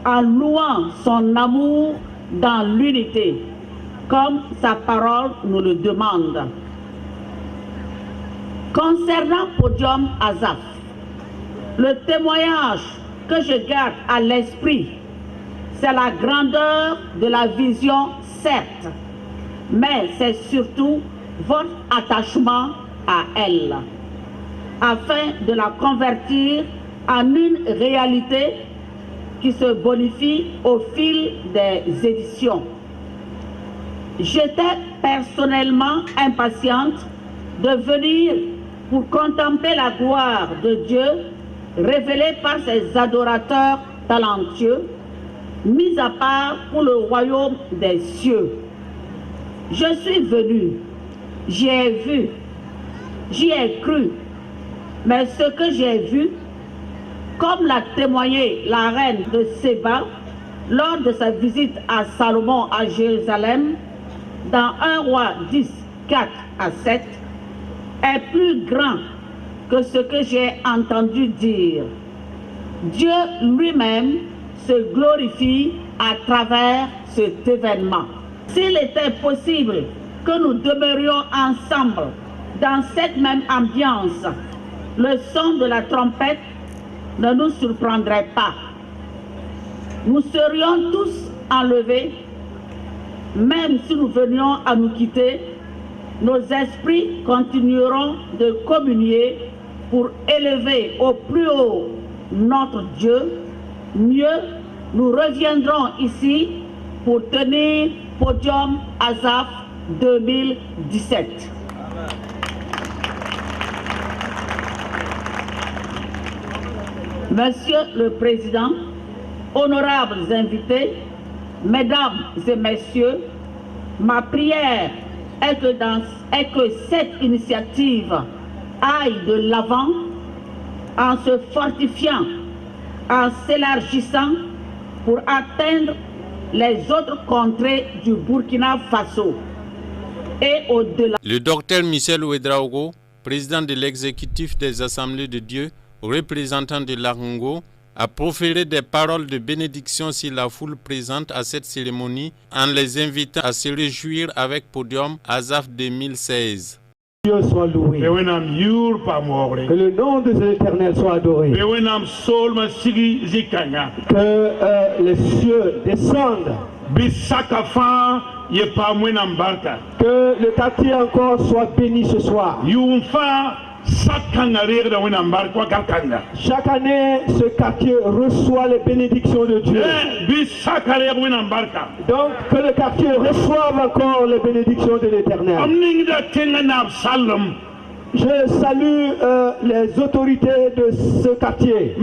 en louant son amour dans l'unité, comme sa parole nous le demande. Concernant Podium Azaf, le témoignage que je garde à l'esprit, c'est la grandeur de la vision, certes, mais c'est surtout votre attachement à elle, afin de la convertir en une réalité qui se bonifie au fil des éditions. J'étais personnellement impatiente de venir pour contempler la gloire de Dieu révélée par ses adorateurs talentueux, mis à part pour le royaume des cieux. Je suis venu, j'y ai vu, j'y ai cru, mais ce que j'ai vu, comme l'a témoigné la reine de Séba lors de sa visite à Salomon à Jérusalem, dans 1 Roi 10, 4 à 7, est plus grand que ce que j'ai entendu dire. Dieu lui-même se glorifie à travers cet événement. S'il était possible que nous demeurions ensemble dans cette même ambiance, le son de la trompette ne nous surprendrait pas. Nous serions tous enlevés, même si nous venions à nous quitter, nos esprits continueront de communier pour élever au plus haut notre Dieu. Mieux, nous reviendrons ici pour tenir Podium Azaf 2017. Monsieur le Président, honorables invités, Mesdames et Messieurs, ma prière est que cette initiative aille de l'avant en se fortifiant, en s'élargissant pour atteindre les autres contrées du Burkina Faso et au-delà. Le docteur Michel Ouedraogo, président de l'exécutif des Assemblées de Dieu, représentant de l'Arongo, a proféré des paroles de bénédiction sur la foule présente à cette cérémonie en les invitant à se réjouir avec Podium Azaf 2016. Dieu soit loué. Que le nom de l'Éternel soit adoré. Que les cieux descendent. Que le quartier encore soit béni ce soir. Chaque année, ce quartier reçoit les bénédictions de Dieu. Donc, que le quartier reçoive encore les bénédictions de l'Éternel. Je salue les autorités de ce quartier.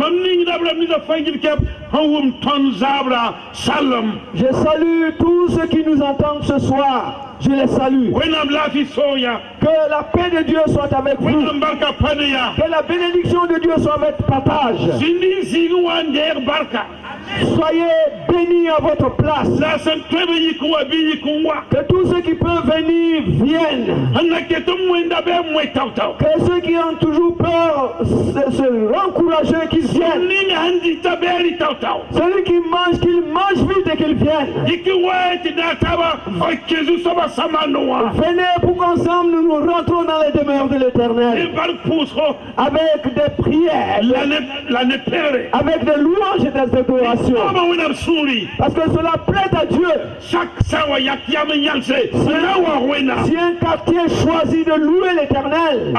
Je salue tous ceux qui nous entendent ce soir. Je les salue. Que la paix de Dieu soit avec vous. Que la bénédiction de Dieu soit avec partage. Soyez bénis à votre place. Que tous ceux qui peuvent venir viennent. Que ceux qui ont toujours peur se encourager qu'ils viennent. Celui qui mange, qu'il mange vite et qu'il vienne. Venez pour qu'ensemble nous nous rentrons dans les demeures de l'Éternel. Avec des prières. Avec des louanges et des adorations. Parce que cela plaît à Dieu. Si un quartier choisit de louer l'Éternel, il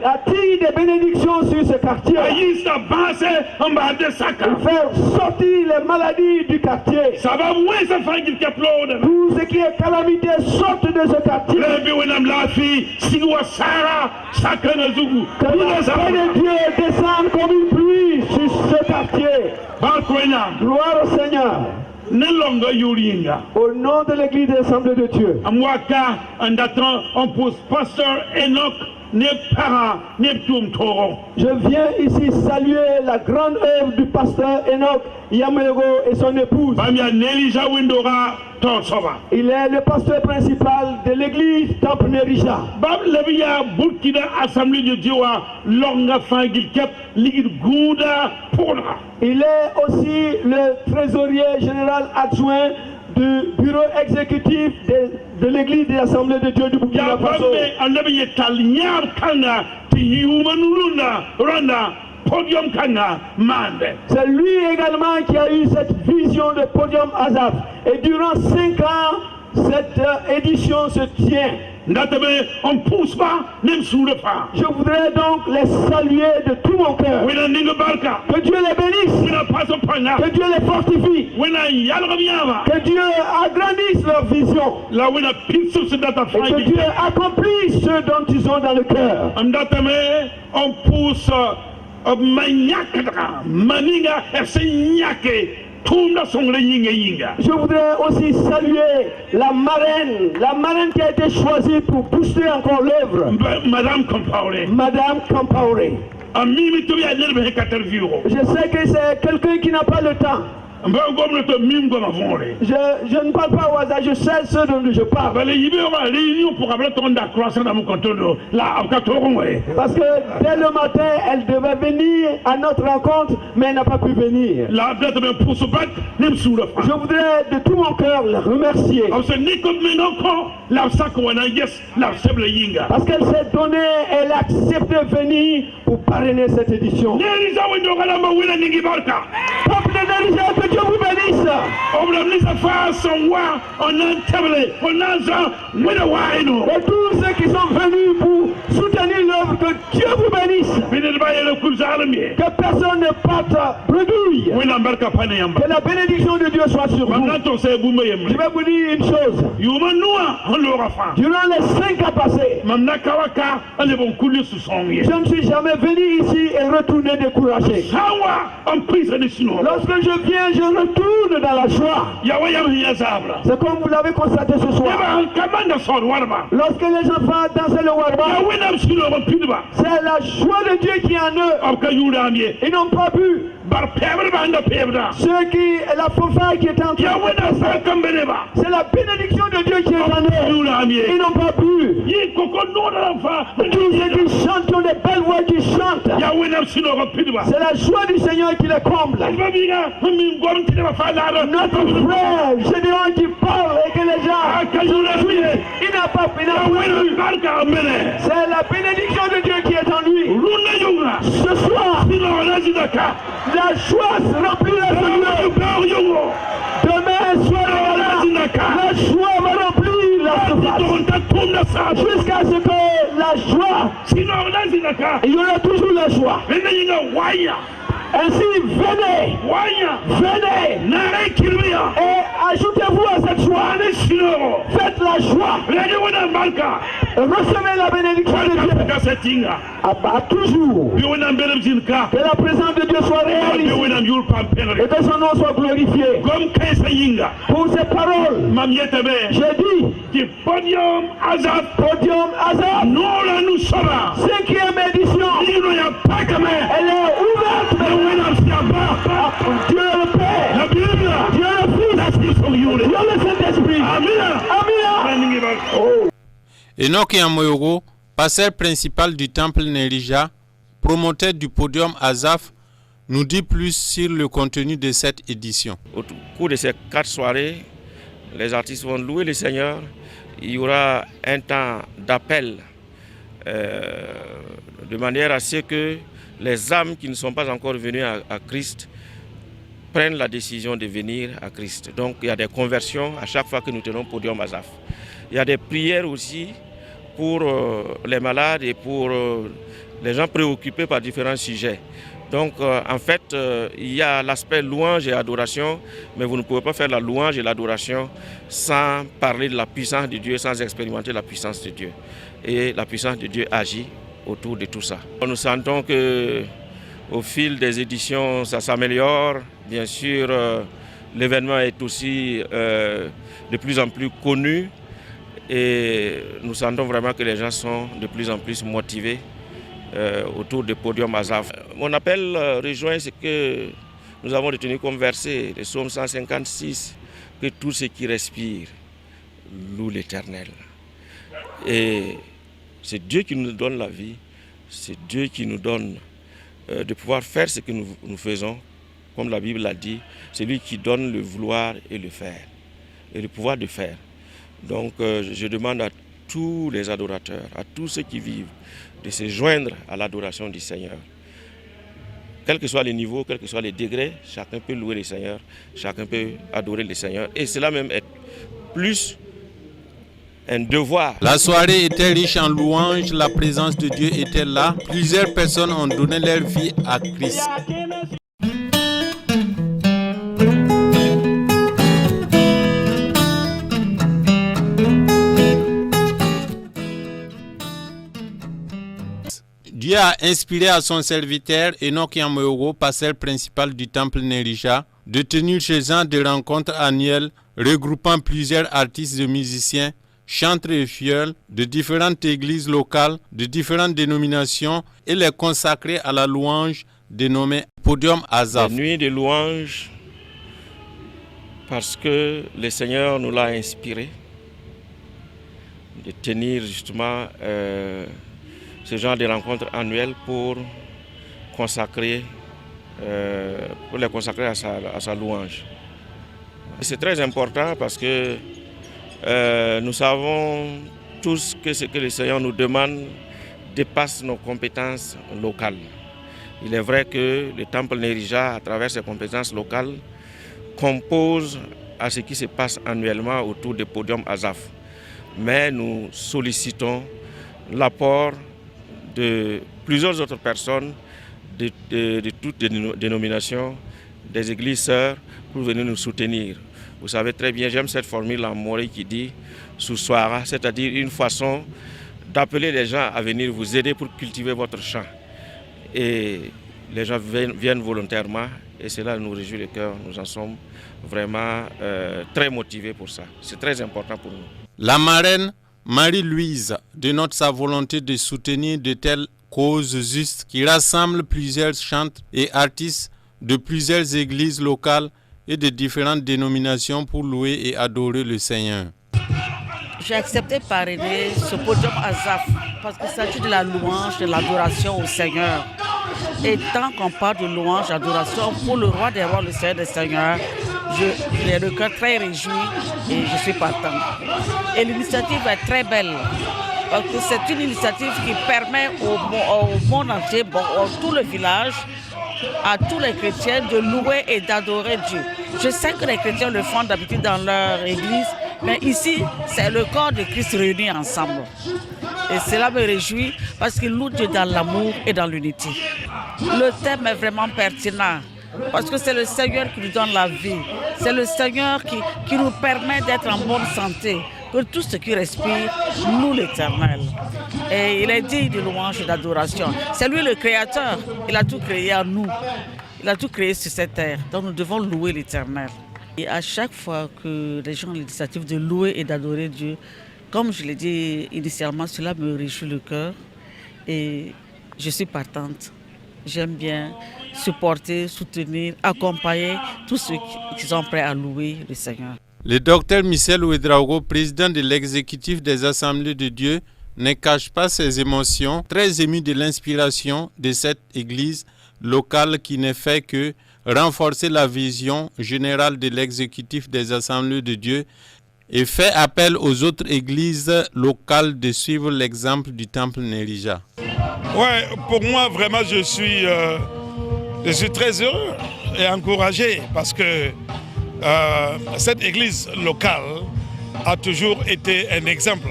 attire des bénédictions sur ce quartier. Faire sortir les maladies du quartier. Tout ce qui est calamité sorte de ce quartier. Que la paix de Dieu descende comme une pluie sur ce quartier. Gloire au Seigneur. Au nom de l'église de l'Assemblée de Dieu. Je viens ici saluer la grande œuvre du pasteur Enoch Yamego et son épouse. Il est le pasteur principal de l'église Temple Nerija. Il est aussi le trésorier général adjoint du bureau exécutif de l'église de l'Assemblée de Dieu du Burkina Faso. C'est lui également qui a eu cette vision de Podium Azaf. Et durant 5 ans, cette édition se tient. Je voudrais donc les saluer de tout mon cœur. Que Dieu les bénisse. Que Dieu les fortifie. Que Dieu agrandisse leur vision. Et que Dieu accomplisse ce dont ils ont dans le cœur. Je voudrais aussi saluer la marraine qui a été choisie pour booster encore l'œuvre. Madame Compaoré. Je sais que c'est quelqu'un qui n'a pas le temps. Je ne parle pas au hasard, je sais ce dont je parle. Parce que dès le matin, elle devait venir à notre rencontre, mais elle n'a pas pu venir. Je voudrais de tout mon cœur la remercier. Parce qu'elle s'est donnée, elle a accepté de venir pour parrainer cette édition. Que Dieu vous bénisse. Et tous ceux qui sont venus pour soutenir l'œuvre, que Dieu vous bénisse. Que personne ne parte bredouille. Que la bénédiction de Dieu soit sur vous. Je vais vous dire une chose. Durant les 5 ans passés, je ne suis jamais venu ici et retourné découragé. Lorsque je viens, je retourne dans la joie. C'est comme vous l'avez constaté ce soir. Lorsque les enfants dansaient le warba, c'est la joie de Dieu qui est en eux. Ils n'ont pas bu. Ceux qui, la fanfare qui est en train, c'est la bénédiction de Dieu qui est en eux. Ils n'ont pas bu. Tous ceux qui chantent, qui ont des belles voix qui chantent. C'est la joie du Seigneur qui les comble. Notre frère Gédéon qui parle et que les gens il n'a pas c'est la bénédiction de Dieu qui est en lui. Ce soir, la joie remplit la joie. Demain soir, la joie va remplir la surface. Jusqu'à ce que la joie, il y aura toujours la joie. Ainsi, venez, et ajoutez-vous à cette joie. Faites la joie. Recevez la bénédiction de Dieu. À toujours. Que la présence de Dieu soit réalisée et que son nom soit glorifié. Pour ces paroles, j'ai dit Podium Azaf. 5e édition. Elle est ouverte. Dieu le Père, Dieu le Fils, Dieu le Saint-Esprit. Amen. Enoch Yamoyoro, pasteur principal du temple Nerija, promoteur du podium Azaf, nous dit plus sur le contenu de cette édition. Au cours de ces 4 soirées, les artistes vont louer le Seigneur. Il y aura un temps d'appel de manière à ce que les âmes qui ne sont pas encore venues à Christ prennent la décision de venir à Christ. Donc il y a des conversions à chaque fois que nous tenons Podium Azaf. Il y a des prières aussi pour les malades et pour les gens préoccupés par différents sujets. Donc en fait, il y a l'aspect louange et adoration, mais vous ne pouvez pas faire la louange et l'adoration sans parler de la puissance de Dieu, sans expérimenter la puissance de Dieu. Et la puissance de Dieu agit autour de tout ça. Nous sentons qu'au fil des éditions, ça s'améliore. Bien sûr, l'événement est aussi de plus en plus connu et nous sentons vraiment que les gens sont de plus en plus motivés autour du podium Azaf. Mon appel rejoint ce que nous avons retenu comme verset, le psaume 156, que tout ce qui respire loue l'Éternel. Et c'est Dieu qui nous donne la vie, c'est Dieu qui nous donne de pouvoir faire ce que nous faisons. Comme la Bible l'a dit, c'est lui qui donne le vouloir et le faire, et le pouvoir de faire. Donc je demande à tous les adorateurs, à tous ceux qui vivent, de se joindre à l'adoration du Seigneur. Quel que soit le niveau, quels que soient les degrés, chacun peut louer le Seigneur, chacun peut adorer le Seigneur. Et cela même est plus un devoir. La soirée était riche en louanges, la présence de Dieu était là. Plusieurs personnes ont donné leur vie à Christ. Dieu a inspiré à son serviteur Enoch Yamoyoro, pasteur principal du temple Nerija, de tenir chez eux des rencontres annuelles regroupant plusieurs artistes et musiciens, chantres et fioles de différentes églises locales, de différentes dénominations et les consacrer à la louange dénommée Podium Azaf. Des nuits de louange parce que le Seigneur nous l'a inspiré de tenir justement ce genre de rencontres annuelles pour les consacrer à sa louange. C'est très important parce que nous savons tous que ce que le Seigneur nous demande dépasse nos compétences locales. Il est vrai que le temple Nerija, à travers ses compétences locales, compose à ce qui se passe annuellement autour du podium Azaf. Mais nous sollicitons l'apport de plusieurs autres personnes de toutes les dénominations, des églises sœurs, pour venir nous soutenir. Vous savez très bien, j'aime cette formule en morée qui dit « Soussoara », c'est-à-dire une façon d'appeler les gens à venir vous aider pour cultiver votre champ. Et les gens viennent volontairement et cela nous réjouit le cœur. Nous en sommes vraiment très motivés pour ça. C'est très important pour nous. La marraine Marie-Louise dénote sa volonté de soutenir de telles causes justes qui rassemblent plusieurs chantres et artistes de plusieurs églises locales et de différentes dénominations pour louer et adorer le Seigneur. J'ai accepté parrainer ce podium Azaf parce qu'il s'agit de la louange, de l'adoration au Seigneur. Et tant qu'on parle de louange, d'adoration pour le roi des rois, le Seigneur des seigneurs, j'ai le cœur très réjoui et je suis partant. Et l'initiative est très belle. Parce que c'est une initiative qui permet au monde entier, tout le village, à tous les chrétiens de louer et d'adorer Dieu. Je sais que les chrétiens le font d'habitude dans leur église, mais ici, c'est le corps de Christ réuni ensemble. Et cela me réjouit parce qu'il loue Dieu dans l'amour et dans l'unité. Le thème est vraiment pertinent parce que c'est le Seigneur qui nous donne la vie. C'est le Seigneur qui nous permet d'être en bonne santé. Que tout ce qui respire loue l'Éternel. Et il est digne de louange et d'adoration. C'est lui le Créateur. Il a tout créé en nous. Il a tout créé sur cette terre. Donc nous devons louer l'Éternel. Et à chaque fois que les gens ont l'initiative de louer et d'adorer Dieu, comme je l'ai dit initialement, cela me réjouit le cœur. Et je suis partante. J'aime bien supporter, soutenir, accompagner tous ceux qui sont prêts à louer le Seigneur. Le docteur Michel Ouedraogo, président de l'exécutif des Assemblées de Dieu, ne cache pas ses émotions, très ému de l'inspiration de cette église locale qui ne fait que renforcer la vision générale de l'exécutif des Assemblées de Dieu et fait appel aux autres églises locales de suivre l'exemple du temple Nérija. Ouais, pour moi, vraiment, je suis très heureux et encouragé parce que cette église locale a toujours été un exemple.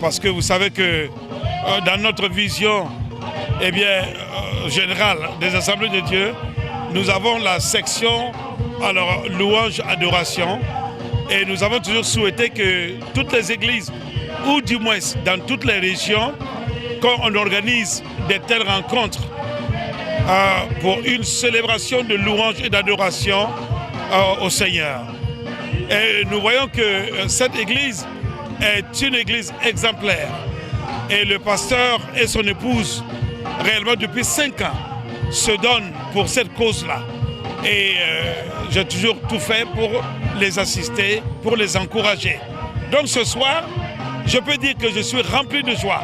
Parce que vous savez que dans notre vision générale des Assemblées de Dieu, nous avons la section louange, adoration. Et nous avons toujours souhaité que toutes les églises, ou du moins dans toutes les régions, quand on organise de telles rencontres pour une célébration de louange et d'adoration au Seigneur. Et nous voyons que cette église est une église exemplaire. Et le pasteur et son épouse, réellement depuis 5 ans, se donnent pour cette cause-là. Et j'ai toujours tout fait pour les assister, pour les encourager. Donc ce soir, je peux dire que je suis rempli de joie.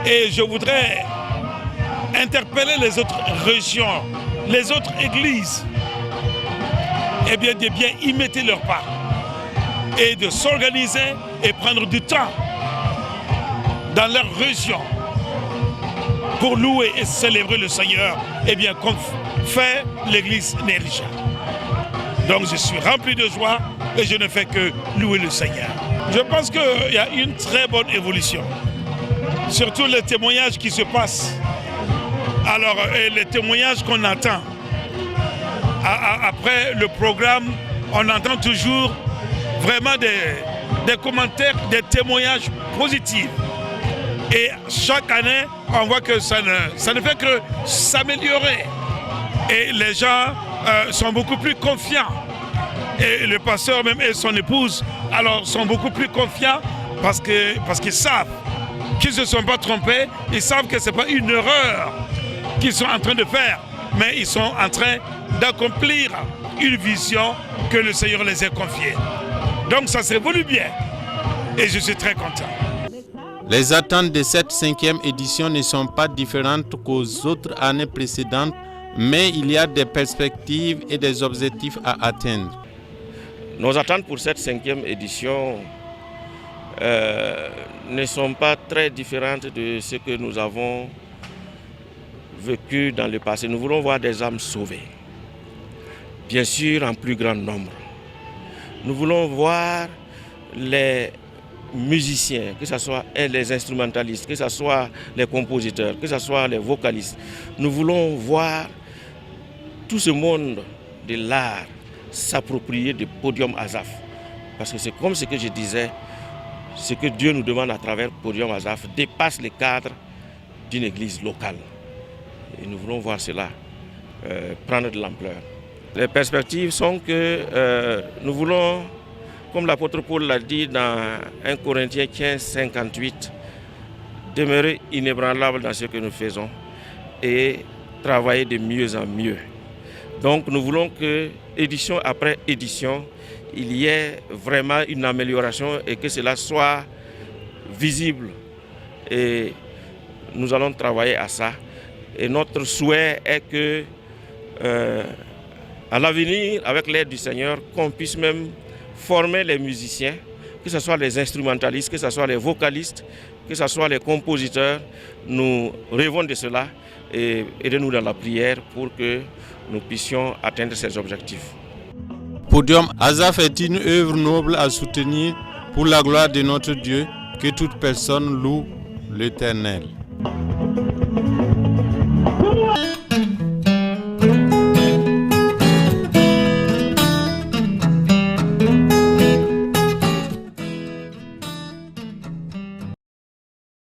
Et je voudrais interpeller les autres régions, les autres églises, de bien y mettre leur part. Et de s'organiser et prendre du temps dans leur région pour louer et célébrer le Seigneur, comme fait l'église Nérija. Donc je suis rempli de joie et je ne fais que louer le Seigneur. Je pense qu'il y a une très bonne évolution. Surtout les témoignages qui se passent. Alors, et les témoignages qu'on entend. Après le programme, on entend toujours vraiment des commentaires, des témoignages positifs. Et chaque année, on voit que ça ne fait que s'améliorer. Et les gens sont beaucoup plus confiants. Et le pasteur même et son épouse sont beaucoup plus confiants parce qu'ils savent qu'ils ne se sont pas trompés. Ils savent que ce n'est pas une erreur qu'ils sont en train de faire, mais ils sont en train d'accomplir une vision que le Seigneur les a confiée. Donc ça s'évolue bien et je suis très content. Les attentes de cette 5e édition ne sont pas différentes qu'aux autres années précédentes, mais il y a des perspectives et des objectifs à atteindre. Nos attentes pour cette 5e édition ne sont pas très différentes de ce que nous avons vécu dans le passé. Nous voulons voir des âmes sauvées, bien sûr en plus grand nombre. Nous voulons voir les musiciens, que ce soit les instrumentalistes, que ce soit les compositeurs, que ce soit les vocalistes. Nous voulons voir tout ce monde de l'art s'approprier du podium Azaf. Parce que c'est comme ce que je disais, ce que Dieu nous demande à travers podium Azaf dépasse les cadres d'une église locale. Et nous voulons voir cela prendre de l'ampleur. Les perspectives sont que nous voulons, comme l'apôtre Paul l'a dit dans 1 Corinthiens 15, 58, demeurer inébranlable dans ce que nous faisons et travailler de mieux en mieux. Donc nous voulons que, édition après édition, il y ait vraiment une amélioration et que cela soit visible. Et nous allons travailler à ça. Et notre souhait est que, à l'avenir, avec l'aide du Seigneur, qu'on puisse même former les musiciens, que ce soit les instrumentalistes, que ce soit les vocalistes, que ce soit les compositeurs. Nous rêvons de cela et aidez-nous dans la prière pour que nous puissions atteindre ces objectifs. Podium Azaf est une œuvre noble à soutenir pour la gloire de notre Dieu, que toute personne loue l'Éternel.